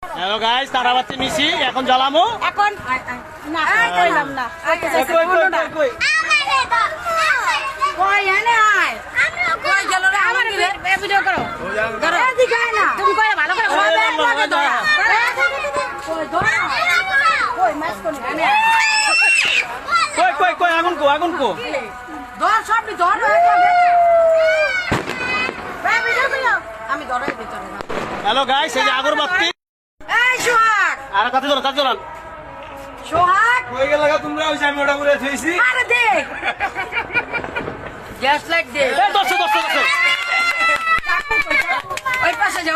Hello guys, তারাবাতি মিশি এখন জ্বালামো। এখন না কইলাম না কই এনে আয় কই গেল রে আমার ভিডিও করো ধরো এদিকে আয় না তুমি কই ভালো করে ধরো কই ধরো কই মাছ কোন এনে কই কই কই আগুন কো ধর সবটি ধর ভিডিও করো আমি ধরাই ভিতরে না। হ্যালো গাইস, এই যে আগরবাতি। এই সোহাগ আর কাছে জ্বলান সোহাগ কই গেল তোমরা? ওই যে আমি ওটা করে থইছি। আরে দে জাস্ট লাইক দে এই দর্শক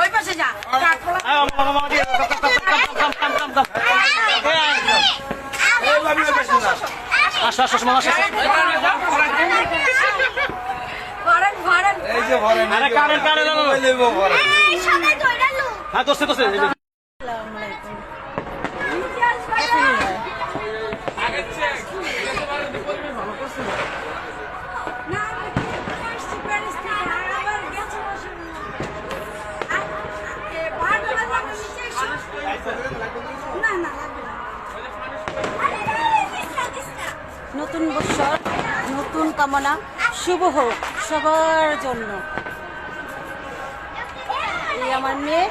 ওই পাশে যা কাট পোলা মামা দিয়ে কাম এই ভাবি ওই পাশে না। আসো মামা আসো। ঘরেন এই যে ভরেন। আরে কারেন্ট ওই লইব ভরেন। হ্যাঁ দোস্তে নতুন বছর নতুন কামনা শুভ হোক সবার জন্য। এই আমার মেয়ে